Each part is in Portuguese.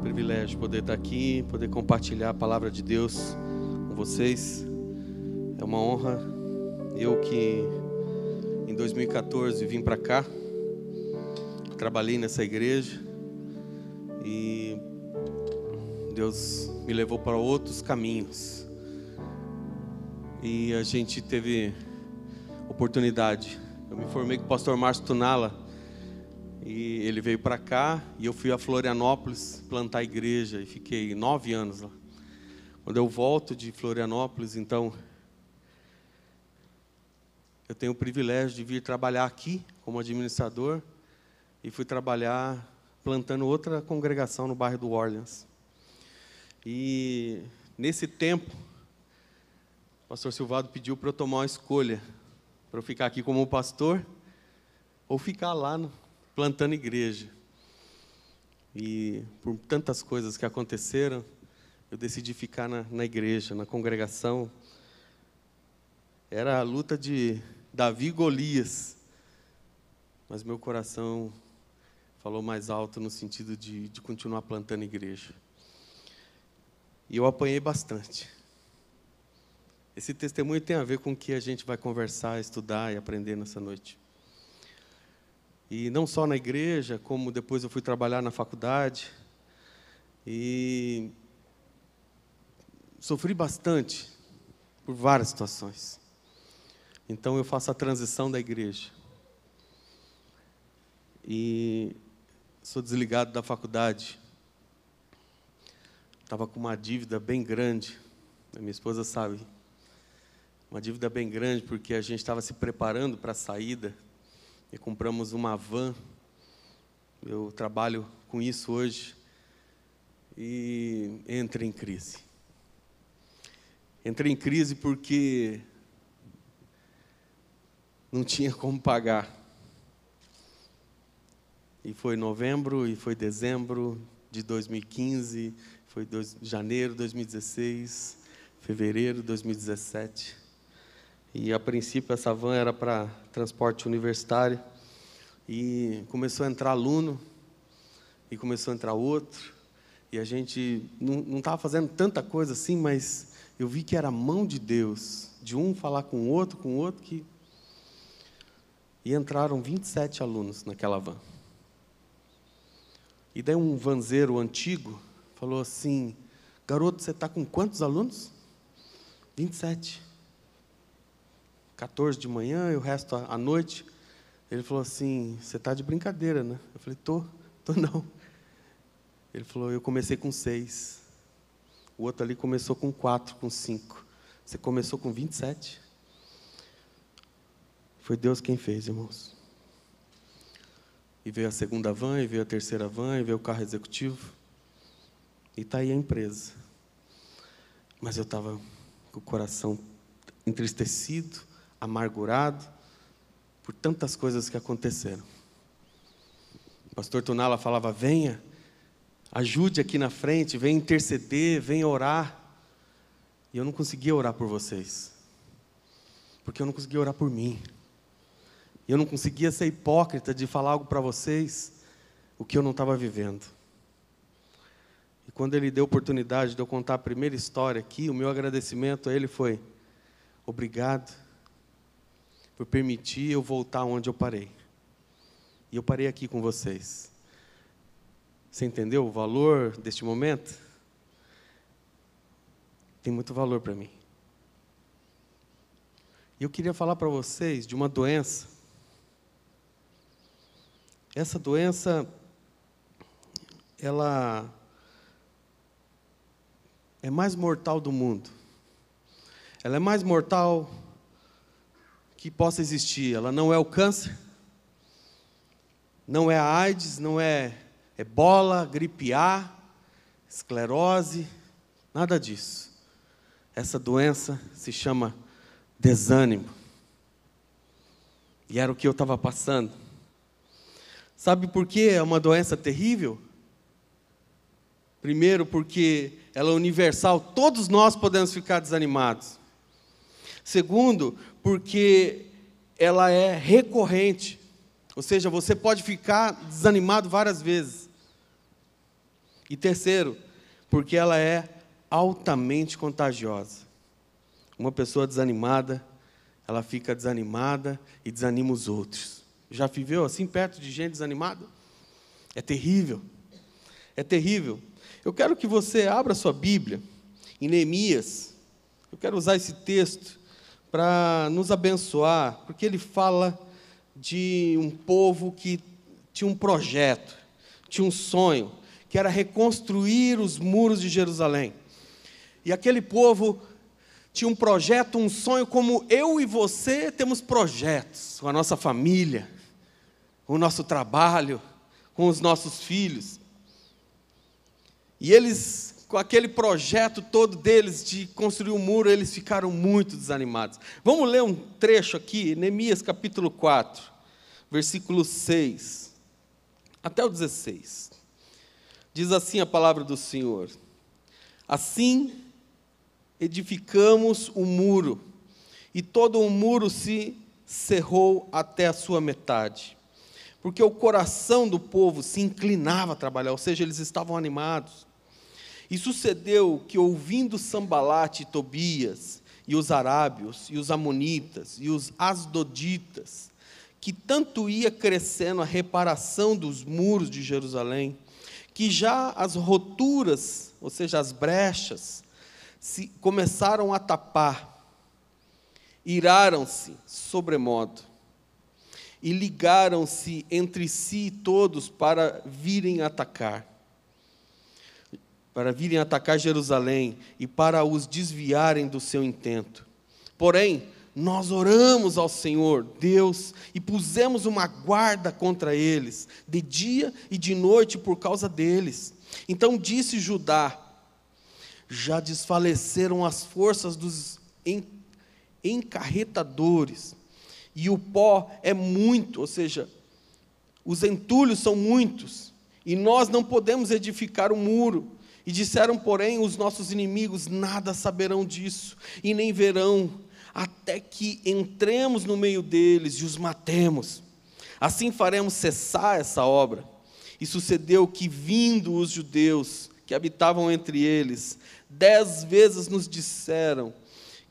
Privilégio poder estar aqui, poder compartilhar a palavra de Deus com vocês. É uma honra. Eu que em 2014 vim para cá, trabalhei nessa igreja e Deus me levou para outros caminhos. E a gente teve oportunidade. Eu me formei com o pastor Márcio Tunala e ele veio para cá e eu fui a Florianópolis plantar a igreja e fiquei 9 anos lá. Quando eu volto de Florianópolis, então, eu tenho o privilégio de vir trabalhar aqui como administrador e fui trabalhar plantando outra congregação no bairro do Orleans. E nesse tempo, o pastor Silvado pediu para eu tomar uma escolha, para eu ficar aqui como pastor ou ficar lá plantando igreja. E por tantas coisas que aconteceram, eu decidi ficar na igreja, na congregação. Era a luta de Davi e Golias, mas meu coração falou mais alto no sentido de continuar plantando igreja. E eu apanhei bastante. Esse testemunho tem a ver com o que a gente vai conversar, estudar e aprender nessa noite. E não só na igreja, como depois eu fui trabalhar na faculdade. E sofri bastante por várias situações. Então eu faço a transição da igreja. E sou desligado da faculdade. Estava com uma dívida bem grande. A minha esposa sabe. Uma dívida bem grande, porque a gente estava se preparando para a saída. E compramos uma van. Eu trabalho com isso hoje. E entrei em crise. Entrei em crise porque não tinha como pagar. E foi novembro, e foi dezembro de 2015, foi janeiro de 2016, fevereiro de 2017. E, a princípio, essa van era para transporte universitário. E começou a entrar aluno, e começou a entrar outro. E a gente não estava fazendo tanta coisa assim, mas eu vi que era a mão de Deus, de um falar com o outro, que... E entraram 27 alunos naquela van. E daí um vanzeiro antigo falou assim: garoto, você está com quantos alunos? 27. 14 de manhã e o resto à noite. Ele falou assim: você está de brincadeira, né? Eu falei: tô não. Ele falou: eu comecei com 6. O outro ali começou com 4, com 5. Você começou com 27? Foi Deus quem fez, irmãos. E veio a segunda van, e veio a terceira van, e veio o carro executivo. E está aí a empresa. Mas eu estava com o coração entristecido, amargurado, por tantas coisas que aconteceram. O pastor Tunala falava: venha, ajude aqui na frente, venha interceder, venha orar. E eu não conseguia orar por vocês, porque eu não conseguia orar por mim. E eu não conseguia ser hipócrita de falar algo para vocês, o que eu não estava vivendo. E quando ele deu a oportunidade de eu contar a primeira história aqui, o meu agradecimento a ele foi: obrigado por permitir eu voltar onde eu parei. E eu parei aqui com vocês. Você entendeu o valor deste momento? Tem muito valor para mim. E eu queria falar para vocês de uma doença. Essa doença, ela é mais mortal do mundo. Ela é mais mortal que possa existir. Ela não é o câncer, não é a AIDS, não é ebola, gripe A, esclerose, nada disso. Essa doença se chama desânimo. E era o que eu estava passando. Sabe por que é uma doença terrível? Primeiro, porque ela é universal, todos nós podemos ficar desanimados. Segundo, porque ela é recorrente, ou seja, você pode ficar desanimado várias vezes. E terceiro, porque ela é altamente contagiosa. Uma pessoa desanimada, ela fica desanimada e desanima os outros. Já viveu assim perto de gente desanimada? É terrível. É terrível. Eu quero que você abra sua Bíblia em Neemias. Eu quero usar esse texto para nos abençoar, porque ele fala de um povo que tinha um projeto, tinha um sonho, que era reconstruir os muros de Jerusalém. E aquele povo tinha um projeto, um sonho, como eu e você temos projetos, com a nossa família, com o nosso trabalho, com os nossos filhos. E eles, com aquele projeto todo deles de construir um muro, eles ficaram muito desanimados. Vamos ler um trecho aqui, Neemias capítulo 4, versículo 6, até o 16. Diz assim a palavra do Senhor: assim edificamos o muro, e todo o muro se cerrou até a sua metade, porque o coração do povo se inclinava a trabalhar, ou seja, eles estavam animados. E sucedeu que, ouvindo Sambalate e Tobias, e os arábios, e os amonitas, e os asdoditas, que tanto ia crescendo a reparação dos muros de Jerusalém, que já as roturas, ou seja, as brechas, se começaram a tapar, iraram-se sobremodo, e ligaram-se entre si todos para virem atacar Jerusalém e para os desviarem do seu intento. Porém, nós oramos ao Senhor, Deus, e pusemos uma guarda contra eles, de dia e de noite por causa deles. Então disse Judá: já desfaleceram as forças dos encarretadores, e o pó é muito, ou seja, os entulhos são muitos, e nós não podemos edificar o muro. E disseram, porém, os nossos inimigos: nada saberão disso, e nem verão, até que entremos no meio deles e os matemos. Assim faremos cessar essa obra. E sucedeu que, vindo os judeus que habitavam entre eles, 10 vezes nos disseram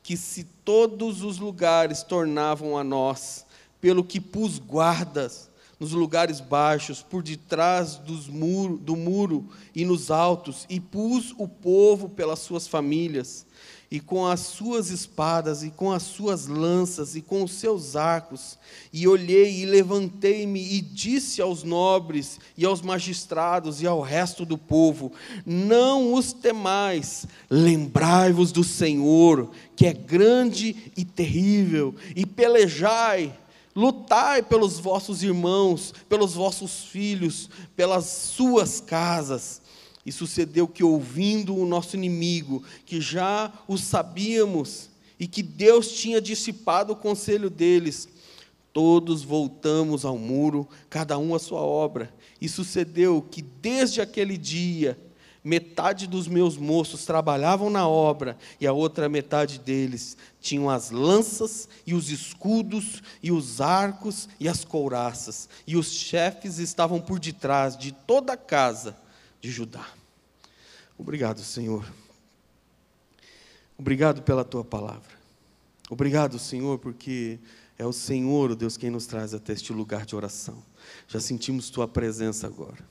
que se todos os lugares tornavam a nós, pelo que pus guardas nos lugares baixos, por detrás do muro e nos altos, e pus o povo pelas suas famílias, e com as suas espadas, e com as suas lanças, e com os seus arcos. E olhei e levantei-me, e disse aos nobres, e aos magistrados, e ao resto do povo: não os temais, lembrai-vos do Senhor, que é grande e terrível, e pelejai, lutai pelos vossos irmãos, pelos vossos filhos, pelas suas casas. E sucedeu que, ouvindo o nosso inimigo, que já o sabíamos, e que Deus tinha dissipado o conselho deles, todos voltamos ao muro, cada um à sua obra. E sucedeu que, desde aquele dia, metade dos meus moços trabalhavam na obra, e a outra metade deles tinham as lanças, e os escudos, e os arcos, e as couraças, e os chefes estavam por detrás de toda a casa de Judá. Obrigado, Senhor. Obrigado pela Tua palavra. Obrigado, Senhor, porque é o Senhor, o Deus, quem nos traz até este lugar de oração. Já sentimos Tua presença agora.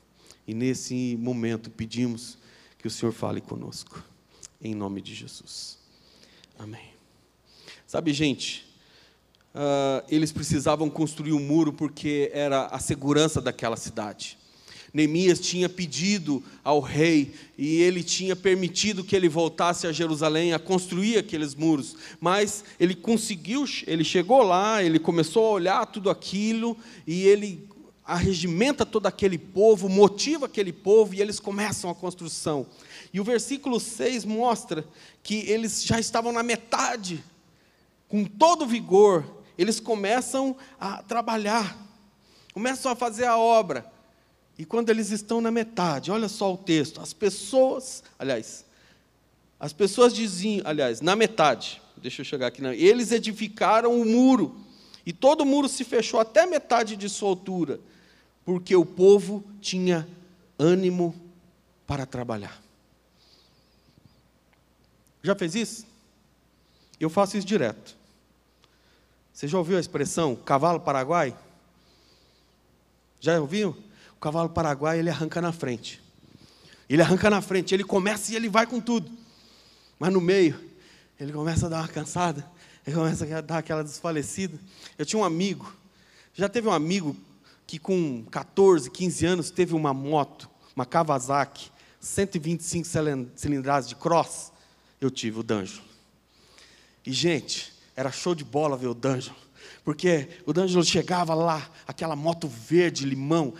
E nesse momento pedimos que o Senhor fale conosco. Em nome de Jesus. Amém. Sabe, gente, eles precisavam construir um muro porque era a segurança daquela cidade. Neemias tinha pedido ao rei, e ele tinha permitido que ele voltasse a Jerusalém a construir aqueles muros, mas ele conseguiu, ele chegou lá, ele começou a olhar tudo aquilo, e ele arregimenta todo aquele povo, motiva aquele povo, e eles começam a construção. E o versículo 6 mostra que eles já estavam na metade, com todo vigor, eles começam a trabalhar, começam a fazer a obra. E quando eles estão na metade, olha só o texto, as pessoas diziam, na metade, deixa eu chegar aqui, eles edificaram o muro, e todo o muro se fechou até metade de sua altura, porque o povo tinha ânimo para trabalhar. Já fez isso? Eu faço isso direto. Você já ouviu a expressão cavalo paraguai? Já ouviu? O cavalo paraguai, ele arranca na frente. Ele arranca na frente, ele começa e ele vai com tudo. Mas no meio, ele começa a dar uma cansada, ele começa a dar aquela desfalecida. Eu tinha um amigo, já teve um amigo que com 14, 15 anos teve uma moto, uma Kawasaki, 125 cilindradas de cross. Eu tive o D'Angelo. E, gente, era show de bola ver o D'Angelo. Porque o D'Angelo chegava lá, aquela moto verde, limão,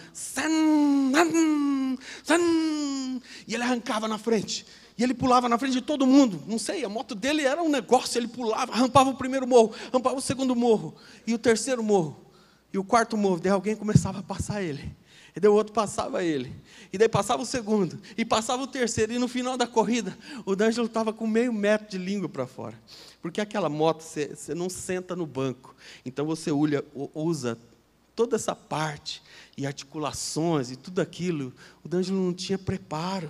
e ele arrancava na frente. E ele pulava na frente de todo mundo. Não sei, a moto dele era um negócio, ele pulava, rampava o primeiro morro, rampava o segundo morro, e o terceiro morro, e o quarto morro. Daí alguém começava a passar ele. E daí o outro passava ele. E daí passava o segundo, e passava o terceiro. E no final da corrida, o D'Angelo estava com meio metro de língua para fora. Porque aquela moto, você não senta no banco. Então você usa toda essa parte, e articulações, e tudo aquilo. O D'Angelo não tinha preparo.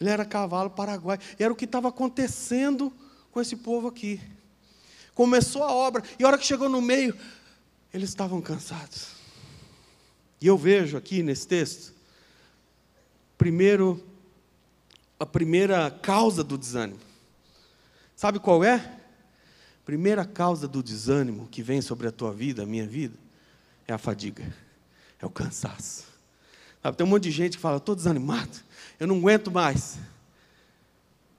Ele era cavalo paraguai. E era o que estava acontecendo com esse povo aqui. Começou a obra, e a hora que chegou no meio, eles estavam cansados. E eu vejo aqui nesse texto, a primeira causa do desânimo. Sabe qual é? Primeira causa do desânimo que vem sobre a tua vida, a minha vida, é a fadiga, é o cansaço. Sabe, tem um monte de gente que fala, estou desanimado, eu não aguento mais.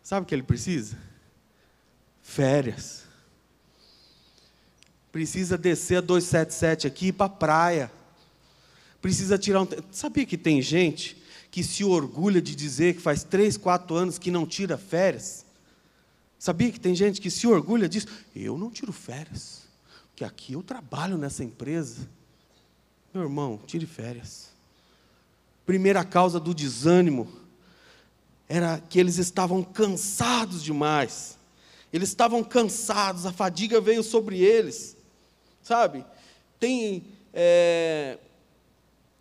Sabe o que ele precisa? Férias. Precisa descer a 277 aqui e ir para a praia. Precisa tirar um... Sabia que tem gente que se orgulha de dizer que faz 3, 4 anos que não tira férias? Sabia que tem gente que se orgulha disso? Eu não tiro férias, porque aqui eu trabalho nessa empresa. Meu irmão, tire férias. Primeira causa do desânimo era que eles estavam cansados demais. Eles estavam cansados, a fadiga veio sobre eles. Sabe?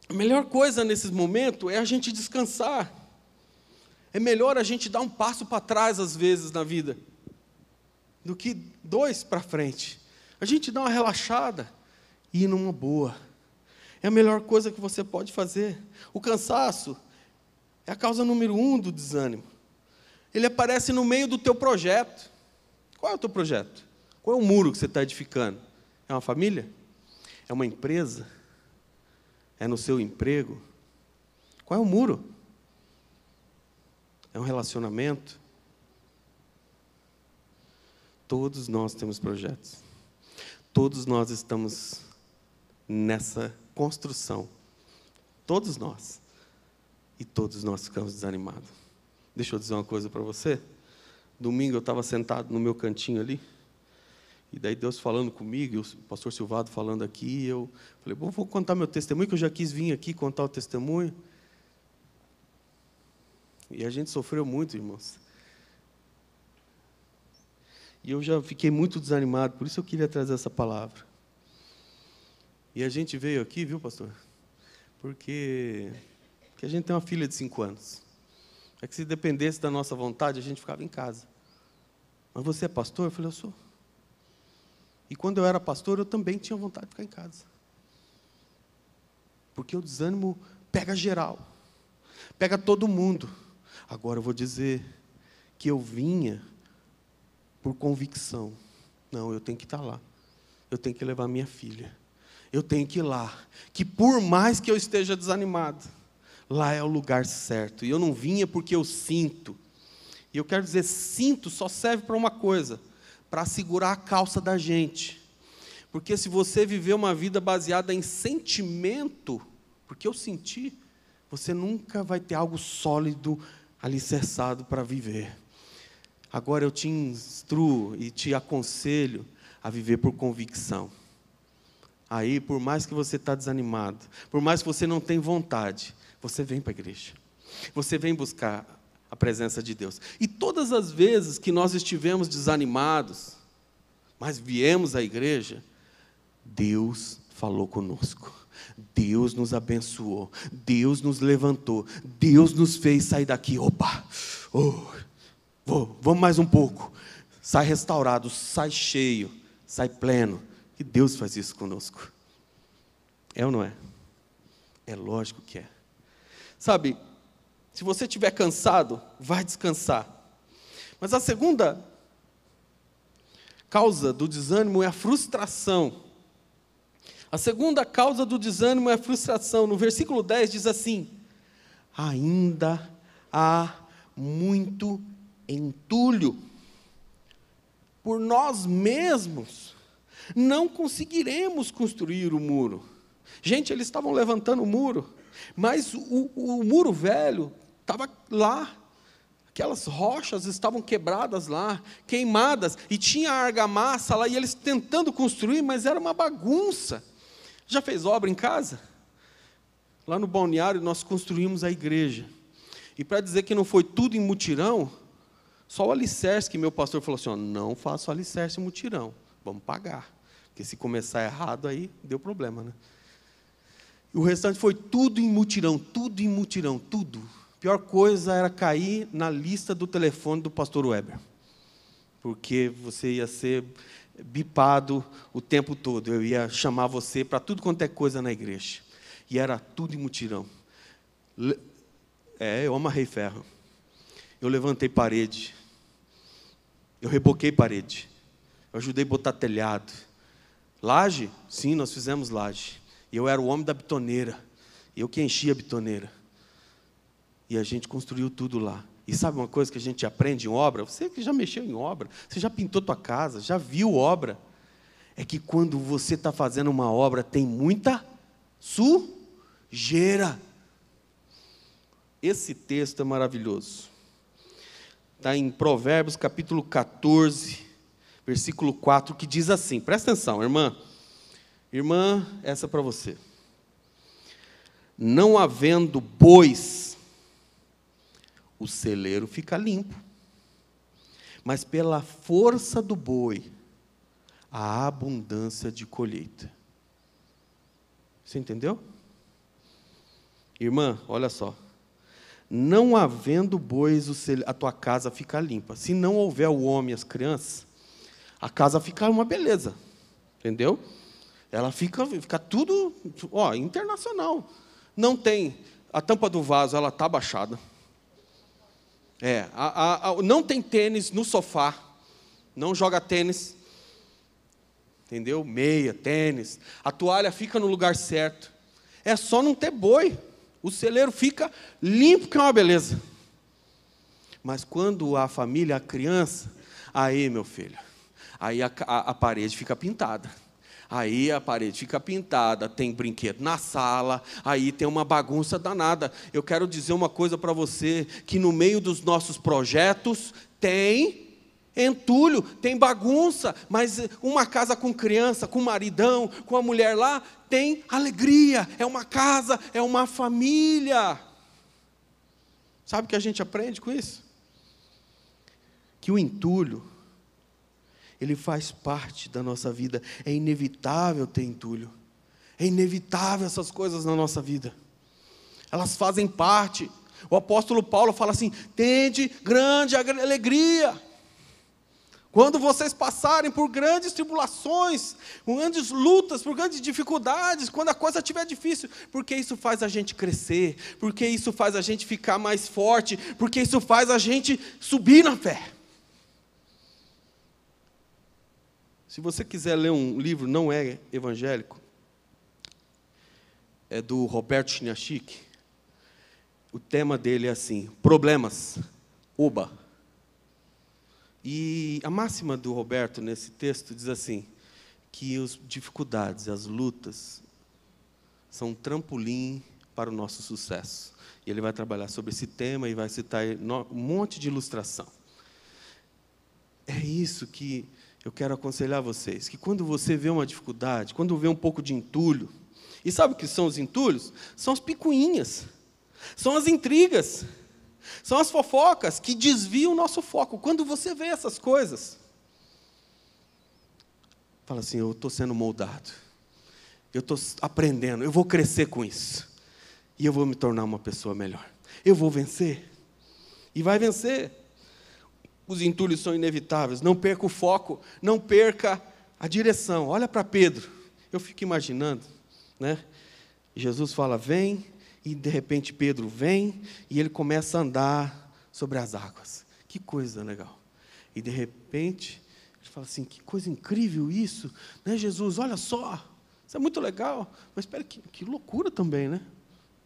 A melhor coisa nesses momentos é a gente descansar. É melhor a gente dar um passo para trás, às vezes, na vida, do que 2 para frente. A gente dá uma relaxada e ir numa boa. É a melhor coisa que você pode fazer. O cansaço é a causa número 1 do desânimo. Ele aparece no meio do teu projeto. Qual é o teu projeto? Qual é o muro que você está edificando? É uma família? É uma empresa? É no seu emprego? Qual é o muro? É um relacionamento? Todos nós temos projetos. Todos nós estamos nessa construção. Todos nós. E todos nós ficamos desanimados. Deixa eu dizer uma coisa para você. Domingo eu estava sentado no meu cantinho ali, e daí Deus falando comigo, e o pastor Silvado falando aqui, e eu falei, bom, vou contar meu testemunho, que eu já quis vir aqui contar o testemunho. E a gente sofreu muito, irmãos. E eu já fiquei muito desanimado, por isso eu queria trazer essa palavra. E a gente veio aqui, viu, pastor? Porque a gente tem uma filha de 5 anos. É que se dependesse da nossa vontade, a gente ficava em casa. Mas você é pastor? Eu falei, eu sou. E quando eu era pastor, eu também tinha vontade de ficar em casa. Porque o desânimo pega geral. Pega todo mundo. Agora eu vou dizer que eu vinha por convicção. Não, eu tenho que estar lá. Eu tenho que levar minha filha. Eu tenho que ir lá. Que por mais que eu esteja desanimado, lá é o lugar certo. E eu não vinha porque eu sinto. E eu quero dizer, cinto só serve para uma coisa, para segurar a calça da gente. Porque se você viver uma vida baseada em sentimento, porque eu senti, você nunca vai ter algo sólido, alicerçado para viver. Agora eu te instruo e te aconselho a viver por convicção. Aí, por mais que você está desanimado, por mais que você não tenha vontade, você vem para a igreja. Você vem buscar a presença de Deus. E todas as vezes que nós estivemos desanimados, mas viemos à igreja, Deus falou conosco. Deus nos abençoou, Deus nos levantou, Deus nos fez sair daqui. Opa, vamos mais um pouco. Sai restaurado, sai cheio, sai pleno. E Deus faz isso conosco. É ou não é? É lógico que é. Sabe, se você estiver cansado, vai descansar. Mas a segunda causa do desânimo é a frustração. A segunda causa do desânimo é a frustração. No versículo 10 diz assim: ainda há muito entulho. Por nós mesmos não conseguiremos construir o muro. Gente, eles estavam levantando o muro, mas o muro velho estava lá. Aquelas rochas estavam quebradas lá, queimadas, e tinha argamassa lá, e eles tentando construir, mas era uma bagunça. Já fez obra em casa? Lá no balneário nós construímos a igreja. E para dizer que não foi tudo em mutirão, só o alicerce que meu pastor falou assim, não faça o alicerce em mutirão, vamos pagar. Porque se começar errado, aí deu problema, né? E o restante foi tudo em mutirão, tudo. A pior coisa era cair na lista do telefone do pastor Weber. Porque você ia ser bipado o tempo todo. Eu ia chamar você para tudo quanto é coisa na igreja. E era tudo em mutirão. Eu amarrei ferro. Eu levantei parede. Eu reboquei parede. Eu ajudei a botar telhado. Laje? Sim, nós fizemos laje. E eu era o homem da bitoneira. Eu que enchia a bitoneira. E a gente construiu tudo lá. E sabe uma coisa que a gente aprende em obra? Você que já mexeu em obra, você já pintou tua casa, já viu obra. É que quando você está fazendo uma obra, tem muita sujeira. Esse texto é maravilhoso. Está em Provérbios, capítulo 14, versículo 4, que diz assim, presta atenção, irmã. Irmã, essa é para você. Não havendo bois, o celeiro fica limpo, mas pela força do boi, a abundância de colheita. Você entendeu? Irmã, olha só. Não havendo bois, a tua casa fica limpa. Se não houver o homem e as crianças, a casa fica uma beleza. Entendeu? Ela fica tudo, internacional. Não tem, a tampa do vaso, ela está baixada. Não tem tênis no sofá. Não joga tênis. Entendeu? Meia, tênis. A toalha fica no lugar certo. É só não ter boi. O celeiro fica limpo, que é uma beleza. Mas quando a família, a criança, aí, meu filho, aí a parede fica pintada. Aí a parede fica pintada, tem brinquedo na sala, aí tem uma bagunça danada. Eu quero dizer uma coisa para você, que no meio dos nossos projetos tem entulho, tem bagunça, mas uma casa com criança, com maridão, com a mulher lá, tem alegria, é uma casa, é uma família. Sabe o que a gente aprende com isso? Que o entulho, ele faz parte da nossa vida. É inevitável ter entulho. É inevitável essas coisas na nossa vida. Elas fazem parte. O apóstolo Paulo fala assim, tende grande alegria. Quando vocês passarem por grandes tribulações, por grandes lutas, por grandes dificuldades, quando a coisa estiver difícil, porque isso faz a gente crescer, porque isso faz a gente ficar mais forte, porque isso faz a gente subir na fé. Se você quiser ler um livro, não é evangélico, é do Roberto Chiniachik. O tema dele é assim, problemas, oba. E a máxima do Roberto nesse texto diz assim, que as dificuldades, as lutas, são um trampolim para o nosso sucesso. E ele vai trabalhar sobre esse tema e vai citar um monte de ilustração. É isso que eu quero aconselhar vocês, que quando você vê uma dificuldade, quando vê um pouco de entulho, e sabe o que são os entulhos? São as picuinhas, são as intrigas, são as fofocas que desviam o nosso foco. Quando você vê essas coisas, fala assim, eu estou sendo moldado, eu estou aprendendo, eu vou crescer com isso. E eu vou me tornar uma pessoa melhor. Eu vou vencer. E vai vencer. Os entulhos são inevitáveis. Não perca o foco, não perca a direção. Olha para Pedro. Eu fico imaginando, né? Jesus fala, vem, e de repente Pedro vem, e ele começa a andar sobre as águas. Que coisa legal. E de repente, ele fala assim, que coisa incrível isso, né, Jesus? Olha só, isso é muito legal. Mas espera, que loucura também, né?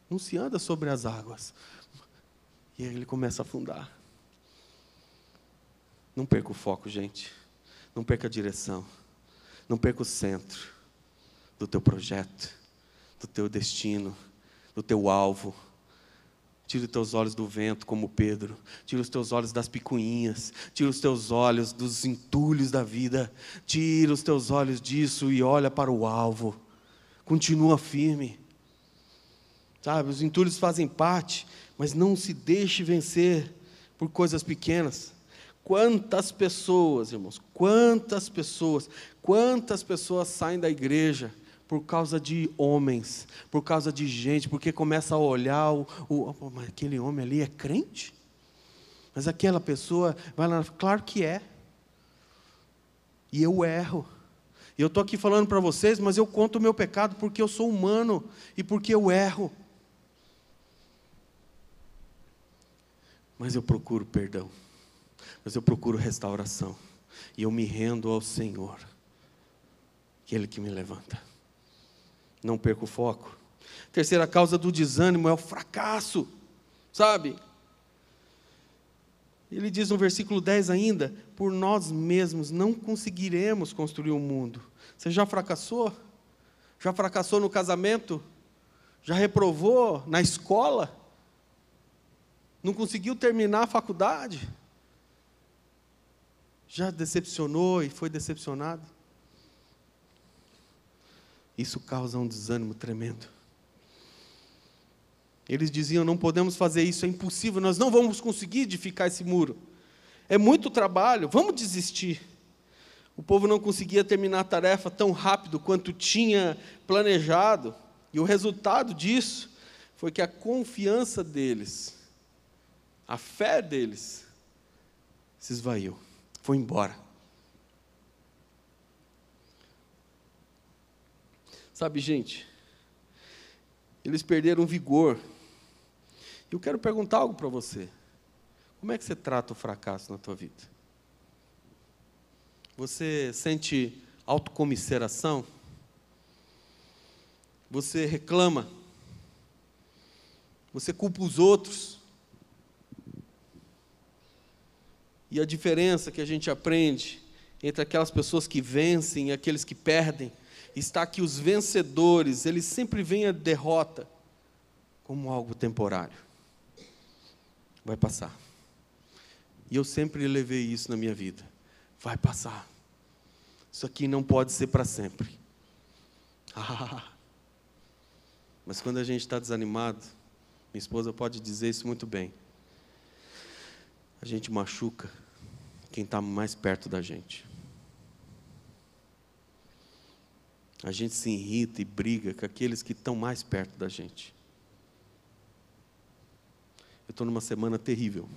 Não se anda sobre as águas. E aí ele começa a afundar. Não perca o foco, gente. Não perca a direção. Não perca o centro do teu projeto, do teu destino, do teu alvo. Tira os teus olhos do vento, como Pedro. Tira os teus olhos das picuinhas. Tira os teus olhos dos entulhos da vida. Tira os teus olhos disso e olha para o alvo. Continua firme. Sabe, os entulhos fazem parte, mas não se deixe vencer por coisas pequenas. Quantas pessoas, irmãos, quantas pessoas saem da igreja por causa de homens, por causa de gente, porque começa a olhar, mas aquele homem ali é crente? Mas aquela pessoa, vai lá, claro que é. E eu erro. E eu estou aqui falando para vocês, mas eu conto o meu pecado porque eu sou humano e porque eu erro. Mas eu procuro perdão. Mas eu procuro restauração. E eu me rendo ao Senhor. Que Ele que me levanta. Não perco o foco. Terceira causa do desânimo é o fracasso. Sabe? Ele diz no versículo 10 ainda, por nós mesmos não conseguiremos construir o mundo. Você já fracassou? Já fracassou no casamento? Já reprovou na escola? Não conseguiu terminar a faculdade? Já decepcionou e foi decepcionado? Isso causa um desânimo tremendo. Eles diziam, não podemos fazer isso, é impossível, nós não vamos conseguir edificar esse muro. É muito trabalho, vamos desistir. O povo não conseguia terminar a tarefa tão rápido quanto tinha planejado. E o resultado disso foi que a confiança deles, a fé deles, se esvaiu, foi embora. Sabe, gente, eles perderam o vigor. E eu quero perguntar algo para você. Como é que você trata o fracasso na tua vida? Você sente autocomiseração? Você reclama? Você culpa os outros? E a diferença que a gente aprende entre aquelas pessoas que vencem e aqueles que perdem, está que os vencedores, eles sempre veem a derrota como algo temporário. Vai passar. E eu sempre levei isso na minha vida. Vai passar. Isso aqui não pode ser para sempre. Mas quando a gente está desanimado, minha esposa pode dizer isso muito bem. A gente machuca quem está mais perto da gente. A gente se irrita e briga com aqueles que estão mais perto da gente. Eu estou numa semana terrível.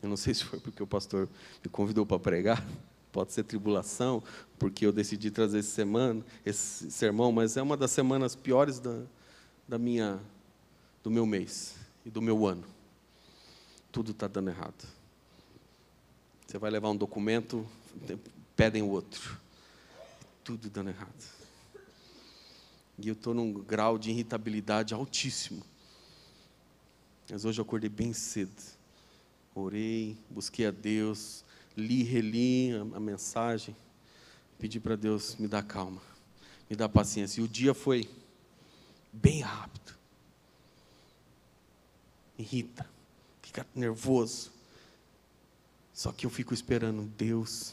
Eu não sei se foi porque o pastor me convidou para pregar. Pode ser tribulação, porque eu decidi trazer esse sermão, mas é uma das semanas piores do meu mês e do meu ano. Tudo está dando errado. Você vai levar um documento, pedem o outro. Tudo dando errado. E eu estou num grau de irritabilidade altíssimo. Mas hoje eu acordei bem cedo. Orei, busquei a Deus, reli a mensagem. Pedi para Deus me dar calma, me dar paciência. E o dia foi bem rápido. Irrita, fica nervoso. Só que eu fico esperando Deus.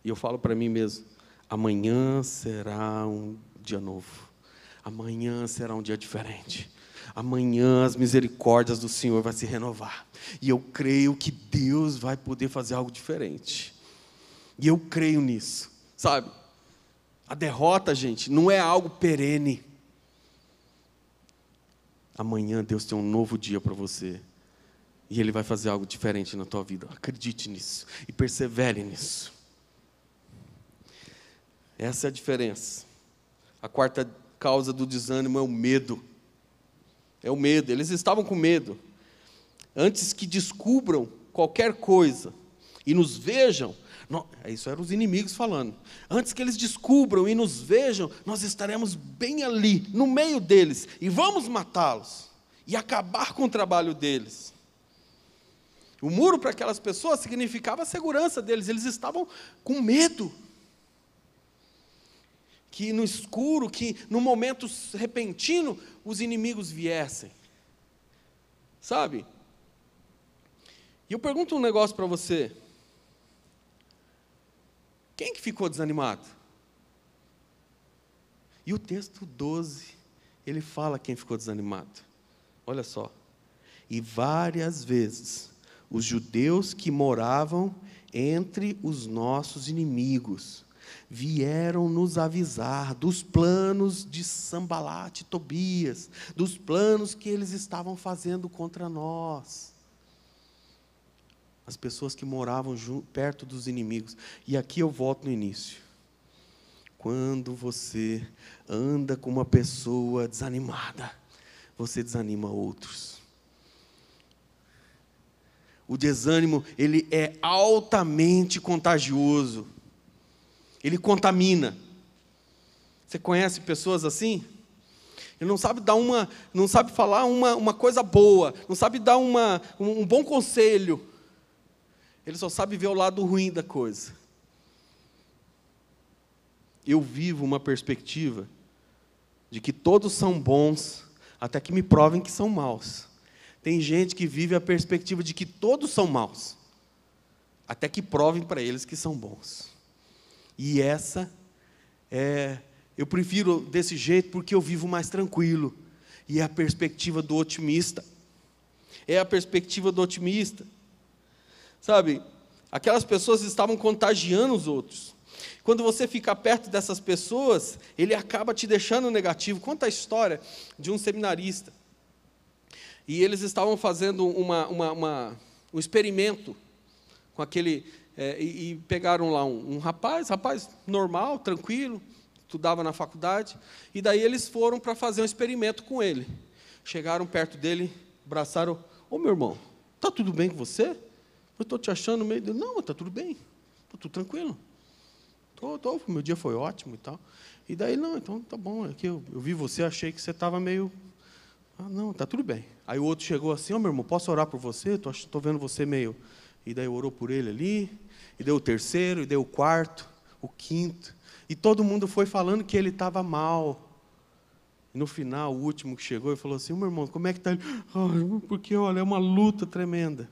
E eu falo para mim mesmo, amanhã será um dia novo. Amanhã será um dia diferente. Amanhã as misericórdias do Senhor vão se renovar. E eu creio que Deus vai poder fazer algo diferente. E eu creio nisso, sabe? A derrota, gente, não é algo perene. Amanhã Deus tem um novo dia para você. E Ele vai fazer algo diferente na tua vida. Acredite nisso e persevere nisso. Essa é a diferença. A quarta causa do desânimo é o medo. É o medo. Eles estavam com medo. Antes que descubram qualquer coisa e nos vejam, isso eram os inimigos falando. Antes que eles descubram e nos vejam, nós estaremos bem ali, no meio deles, e vamos matá-los e acabar com o trabalho deles. O muro para aquelas pessoas significava a segurança deles. Eles estavam com medo que no escuro, que no momento repentino, os inimigos viessem. Sabe? E eu pergunto um negócio para você. Quem que ficou desanimado? E o texto 12, ele fala quem ficou desanimado. Olha só. E várias vezes, os judeus que moravam entre os nossos inimigos vieram nos avisar dos planos de Sambalate e Tobias, dos planos que eles estavam fazendo contra nós. As pessoas que moravam perto dos inimigos. E aqui eu volto no início. Quando você anda com uma pessoa desanimada, você desanima outros. O desânimo, ele é altamente contagioso. Ele contamina. Você conhece pessoas assim? Ele não sabe não sabe falar uma coisa boa, não sabe dar um bom conselho. Ele só sabe ver o lado ruim da coisa. Eu vivo uma perspectiva de que todos são bons, até que me provem que são maus. Tem gente que vive a perspectiva de que todos são maus, até que provem para eles que são bons. E eu prefiro desse jeito porque eu vivo mais tranquilo. E é a perspectiva do otimista. É a perspectiva do otimista. Sabe, aquelas pessoas estavam contagiando os outros. Quando você fica perto dessas pessoas, ele acaba te deixando negativo. Conta a história de um seminarista. E eles estavam fazendo um experimento com aquele... e pegaram lá um rapaz normal, tranquilo, estudava na faculdade, e daí eles foram para fazer um experimento com ele. Chegaram perto dele, abraçaram: ô meu irmão, está tudo bem com você? Eu estou te achando meio... Não, está tudo bem, está tudo tranquilo. Meu dia foi ótimo e tal. E daí, não, então tá bom, é que eu vi você, achei que você estava meio... não, está tudo bem. Aí o outro chegou assim: ô meu irmão, posso orar por você? Estou vendo você meio... E daí orou por ele ali, e deu o terceiro, e deu o quarto, o quinto. E todo mundo foi falando que ele estava mal. E no final, o último que chegou e falou assim: meu irmão, como é que está ele? Porque, olha, é uma luta tremenda.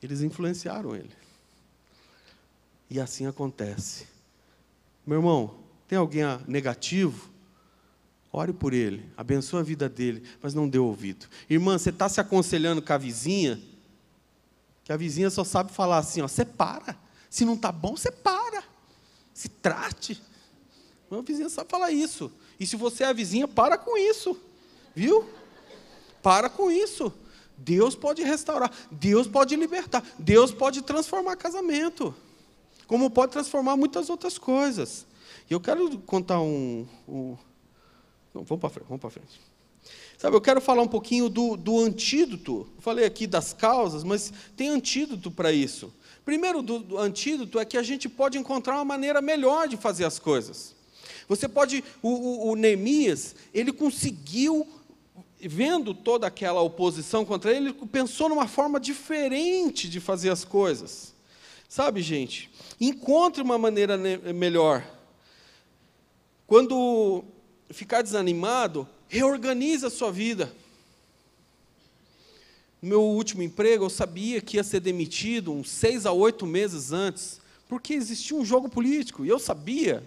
Eles influenciaram ele. E assim acontece. Meu irmão, tem alguém negativo? Ore por ele, abençoe a vida dele, mas não dê ouvido. Irmã, você está se aconselhando com a vizinha, que a vizinha só sabe falar assim, separa. Se não está bom, separa. Se trate. A vizinha sabe falar isso. E se você é a vizinha, para com isso. Viu? Para com isso. Deus pode restaurar, Deus pode libertar, Deus pode transformar casamento, como pode transformar muitas outras coisas. E eu quero contar Não, vamos para frente. Sabe, eu quero falar um pouquinho do antídoto. Eu falei aqui das causas, mas tem antídoto para isso. Primeiro, do antídoto é que a gente pode encontrar uma maneira melhor de fazer as coisas. Você pode... O Neemias, ele conseguiu, vendo toda aquela oposição contra ele, ele pensou numa forma diferente de fazer as coisas. Sabe, gente? Encontre uma maneira melhor. Quando ficar desanimado, reorganize a sua vida. No meu último emprego, eu sabia que ia ser demitido uns 6 a 8 meses antes, porque existia um jogo político, e eu sabia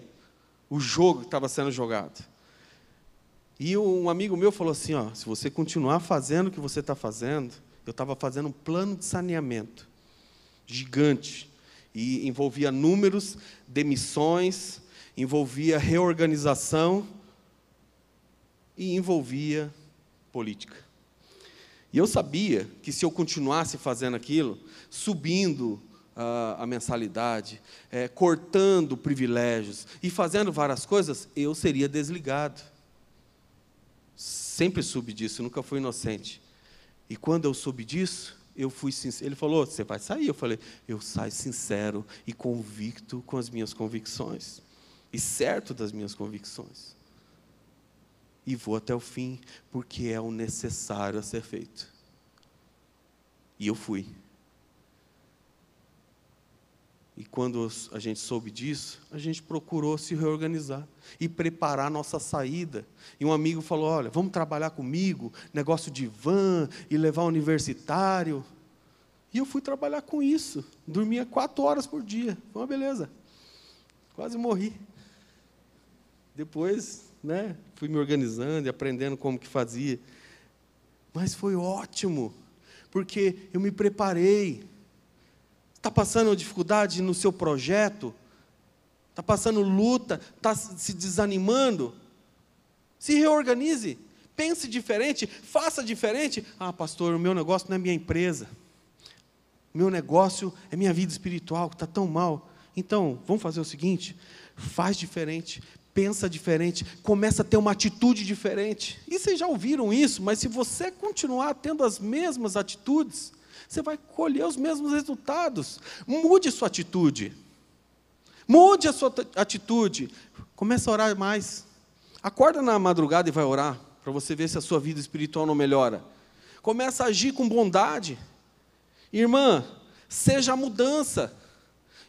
o jogo que estava sendo jogado. E um amigo meu falou assim, se você continuar fazendo o que você está fazendo, eu estava fazendo um plano de saneamento gigante, e envolvia números, demissões, envolvia reorganização e envolvia política. E eu sabia que se eu continuasse fazendo aquilo, subindo a mensalidade, cortando privilégios e fazendo várias coisas, eu seria desligado. Sempre soube disso, nunca fui inocente. E quando eu soube disso, eu fui sincero. Ele falou, você vai sair? Eu falei, eu saio sincero e convicto com as minhas convicções. E certo das minhas convicções. E vou até o fim, porque é o necessário a ser feito. E eu fui. E quando a gente soube disso, a gente procurou se reorganizar e preparar a nossa saída. E um amigo falou, olha, vamos trabalhar comigo, negócio de van, e levar universitário. E eu fui trabalhar com isso. Dormia 4 horas por dia. Foi uma beleza. Quase morri. Depois, fui me organizando e aprendendo como que fazia. Mas foi ótimo, porque eu me preparei. Está passando dificuldade no seu projeto? Está passando luta? Está se desanimando? Se reorganize. Pense diferente, faça diferente. Ah, pastor, o meu negócio não é minha empresa. O meu negócio é minha vida espiritual, que está tão mal. Então, vamos fazer o seguinte, faz diferente, pensa diferente, começa a ter uma atitude diferente. E vocês já ouviram isso, mas se você continuar tendo as mesmas atitudes, você vai colher os mesmos resultados. Mude sua atitude. Mude a sua atitude. Comece a orar mais. Acorda na madrugada e vai orar, para você ver se a sua vida espiritual não melhora. Começa a agir com bondade. Irmã, seja a mudança.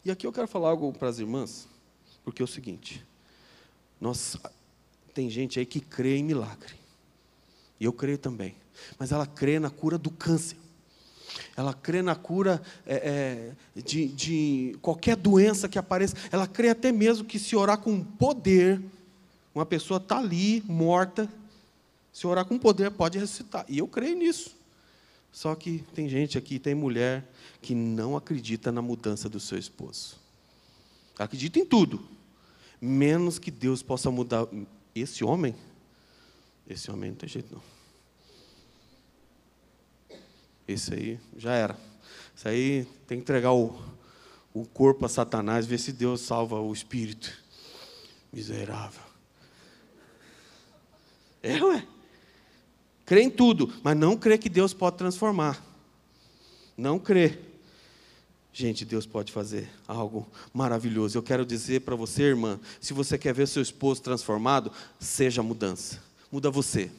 E aqui eu quero falar algo para as irmãs, porque é o seguinte, tem gente aí que crê em milagre, e eu creio também, mas ela crê na cura do câncer, ela crê na cura de qualquer doença que apareça, ela crê até mesmo que se orar com poder, uma pessoa está ali, morta, se orar com poder pode ressuscitar, e eu creio nisso. Só que tem gente aqui, tem mulher, que não acredita na mudança do seu esposo. Acredita em tudo, menos que Deus possa mudar. Esse homem não tem jeito não. Esse aí já era. Isso aí tem que entregar o corpo a Satanás, ver se Deus salva o espírito. Miserável. Ué. Crê em tudo, mas não crê que Deus pode transformar. Não crê. Gente, Deus pode fazer algo maravilhoso. Eu quero dizer para você, irmã, se você quer ver seu esposo transformado, seja a mudança. Muda você.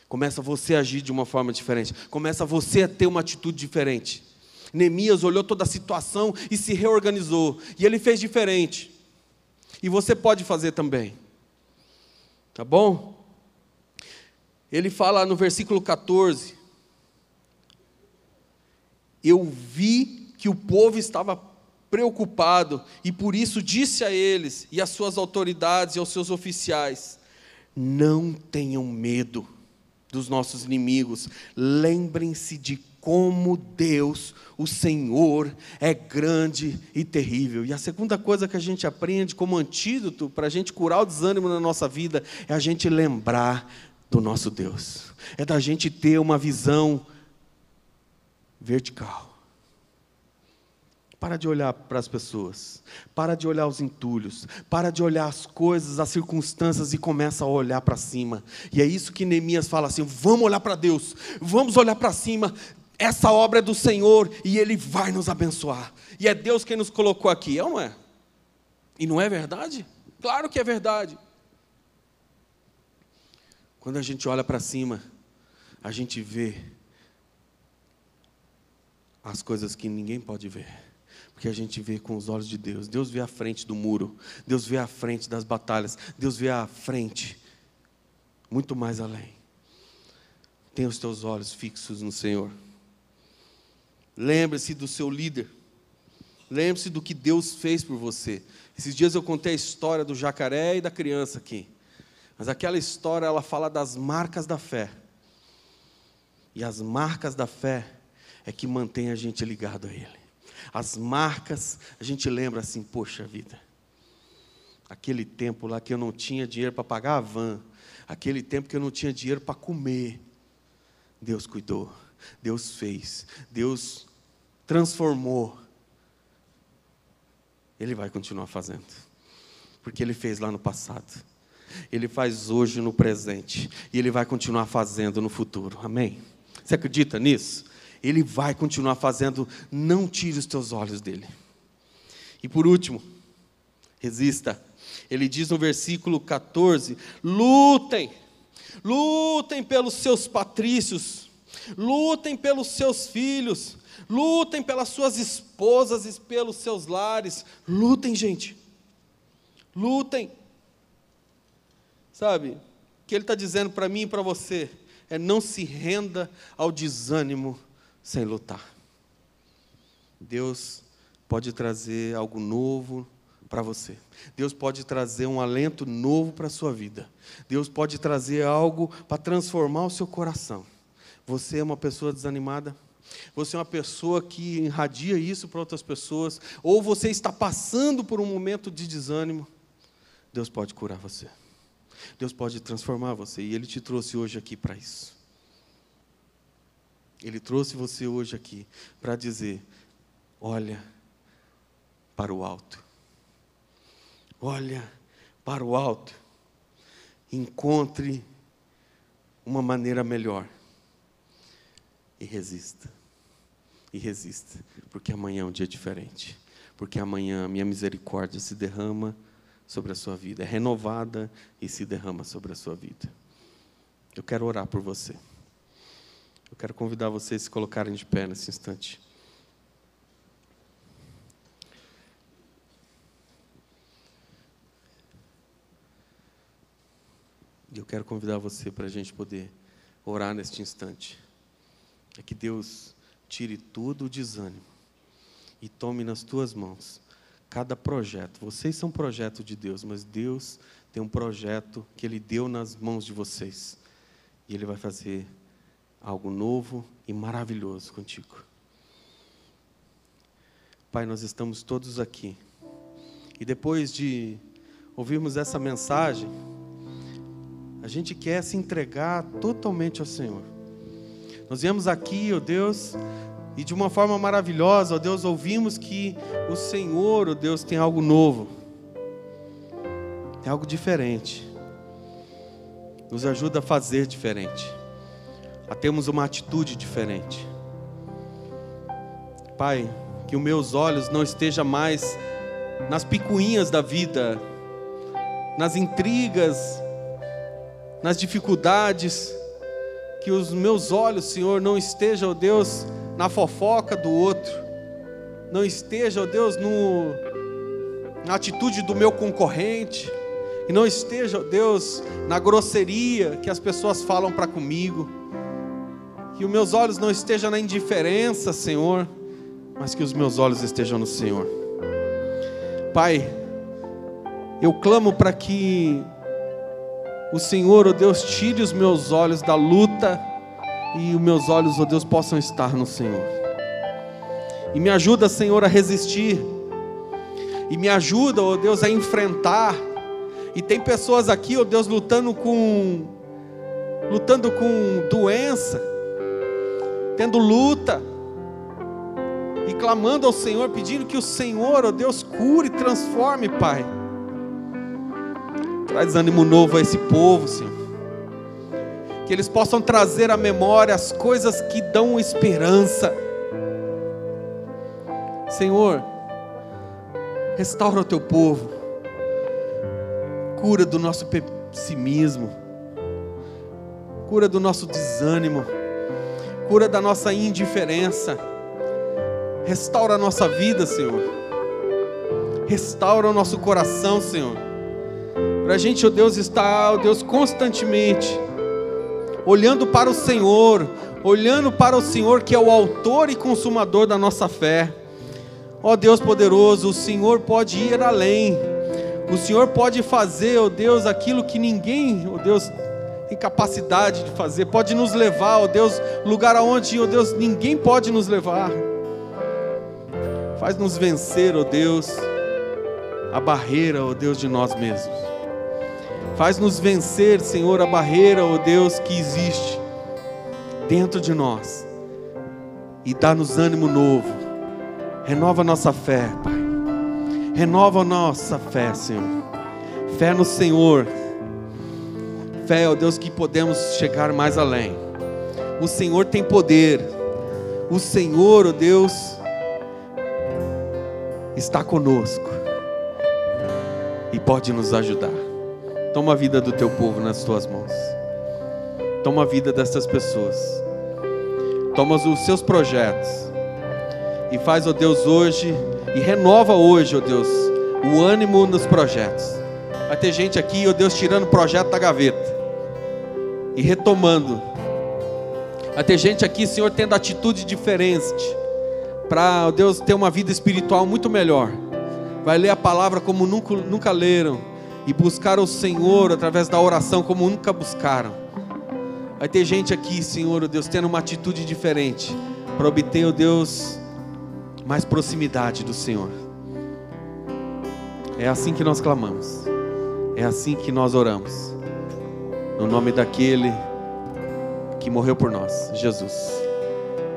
Começa você a agir de uma forma diferente. Começa você a ter uma atitude diferente. Neemias olhou toda a situação e se reorganizou. E ele fez diferente. E você pode fazer também. Tá bom? Ele fala no versículo 14, eu vi que o povo estava preocupado, e por isso disse a eles, e às suas autoridades e aos seus oficiais, não tenham medo dos nossos inimigos, lembrem-se de como Deus, o Senhor, é grande e terrível. E a segunda coisa que a gente aprende como antídoto para a gente curar o desânimo na nossa vida, é a gente lembrar do nosso Deus, é da gente ter uma visão vertical. Para de olhar para as pessoas, para de olhar os entulhos, para de olhar as coisas, as circunstâncias e começa a olhar para cima. E é isso que Neemias fala assim, vamos olhar para Deus, vamos olhar para cima, essa obra é do Senhor e Ele vai nos abençoar. E é Deus quem nos colocou aqui, é ou não é? E não é verdade? Claro que é verdade. Quando a gente olha para cima, a gente vê as coisas que ninguém pode ver. Porque a gente vê com os olhos de Deus. Deus vê à frente do muro. Deus vê à frente das batalhas. Deus vê à frente, muito mais além. Tenha os teus olhos fixos no Senhor. Lembre-se do seu líder. Lembre-se do que Deus fez por você. Esses dias eu contei a história do jacaré e da criança aqui. Mas aquela história, ela fala das marcas da fé. E as marcas da fé é que mantém a gente ligado a Ele. As marcas, a gente lembra assim, poxa vida, Aquele tempo lá que eu não tinha dinheiro para pagar a van, aquele tempo que eu não tinha dinheiro para comer, Deus cuidou, Deus fez, Deus transformou. Ele vai continuar fazendo, porque Ele fez lá no passado, Ele faz hoje no presente, e Ele vai continuar fazendo no futuro, amém? Você acredita nisso? Ele vai continuar fazendo, não tire os teus olhos dele. E por último, resista. Ele diz no versículo 14, lutem pelos seus patrícios, lutem pelos seus filhos, lutem pelas suas esposas e pelos seus lares, lutem, gente, lutem. Sabe, o que ele está dizendo para mim e para você, é não se renda ao desânimo sem lutar. Deus pode trazer algo novo para você. Deus pode trazer um alento novo para a sua vida. Deus pode trazer algo para transformar o seu coração. Você é uma pessoa desanimada? Você é uma pessoa que irradia isso para outras pessoas? Ou você está passando por um momento de desânimo? Deus pode curar você. Deus pode transformar você. E Ele te trouxe hoje aqui para isso. Ele trouxe você hoje aqui para dizer, olha para o alto. Olha para o alto, encontre uma maneira melhor e resista, porque amanhã é um dia diferente, porque amanhã a minha misericórdia se derrama sobre a sua vida, é renovada e se derrama sobre a sua vida. Eu quero orar por você, eu quero convidar vocês a se colocarem de pé nesse instante. E eu quero convidar você para a gente poder orar neste instante. É que Deus tire todo o desânimo e tome nas tuas mãos cada projeto. Vocês são projeto de Deus, mas Deus tem um projeto que Ele deu nas mãos de vocês. E Ele vai fazer algo novo e maravilhoso contigo. Pai, nós estamos todos aqui. E depois de ouvirmos essa mensagem, a gente quer se entregar totalmente ao Senhor. Nós viemos aqui, ó Deus, e de uma forma maravilhosa, ó Deus, ouvimos que o Senhor, ó Deus, tem algo novo. Tem algo diferente. Nos ajuda a fazer diferente. A termos uma atitude diferente. Pai, que os meus olhos não estejam mais nas picuinhas da vida, nas intrigas, nas dificuldades, que os meus olhos, Senhor, não estejam, ó Deus, na fofoca do outro, não esteja, ó Deus, na atitude do meu concorrente, e não esteja, ó Deus, na grosseria que as pessoas falam para comigo, que os meus olhos não estejam na indiferença, Senhor, mas que os meus olhos estejam no Senhor. Pai, eu clamo para que o Senhor, ó Deus, tire os meus olhos da luta e os meus olhos, ó Deus, possam estar no Senhor. E me ajuda, Senhor, a resistir. E me ajuda, ó Deus, a enfrentar. E tem pessoas aqui, ó Deus, lutando com doença, tendo luta, e clamando ao Senhor, pedindo que o Senhor, ó Deus, cure e transforme, Pai. Traz ânimo novo a esse povo, Senhor. Que eles possam trazer à memória as coisas que dão esperança. Senhor, restaura o teu povo. Cura do nosso pessimismo. Cura do nosso desânimo. Cura da nossa indiferença. Restaura a nossa vida, Senhor. Restaura o nosso coração, Senhor. Para a gente, ó Deus, estar, ó Deus, constantemente olhando para o Senhor, que é o autor e consumador da nossa fé. Ó Deus poderoso, o Senhor pode ir além, o Senhor pode fazer, ó Deus, aquilo que ninguém, ó Deus, tem capacidade de fazer, pode nos levar, ó Deus, lugar aonde, ó Deus, ninguém pode nos levar. Faz-nos vencer, ó Deus, a barreira, ó Deus, de nós mesmos. Faz-nos vencer, Senhor, a barreira, ó Deus, que existe dentro de nós. E dá-nos ânimo novo. Renova a nossa fé, Pai. Renova a nossa fé, Senhor. Fé no Senhor. Fé, ó Deus, que podemos chegar mais além. O Senhor tem poder. O Senhor, ó Deus, está conosco e pode nos ajudar. Toma a vida do teu povo nas tuas mãos. Toma a vida dessas pessoas. Toma os seus projetos e faz, ó Deus, hoje, e renova hoje, ó Deus, o ânimo nos projetos. Vai ter gente aqui, ó Deus, tirando o projeto da gaveta e retomando. Vai ter gente aqui, Senhor, tendo atitude diferente para, ó Deus, ter uma vida espiritual muito melhor. Vai ler a palavra como nunca leram e buscar o Senhor através da oração como nunca buscaram. Vai ter gente aqui, Senhor, ó Deus, tendo uma atitude diferente para obter, ó Deus, mais proximidade do Senhor. É assim que nós clamamos. É assim que nós oramos. No nome daquele que morreu por nós, Jesus.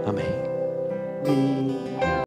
Amém.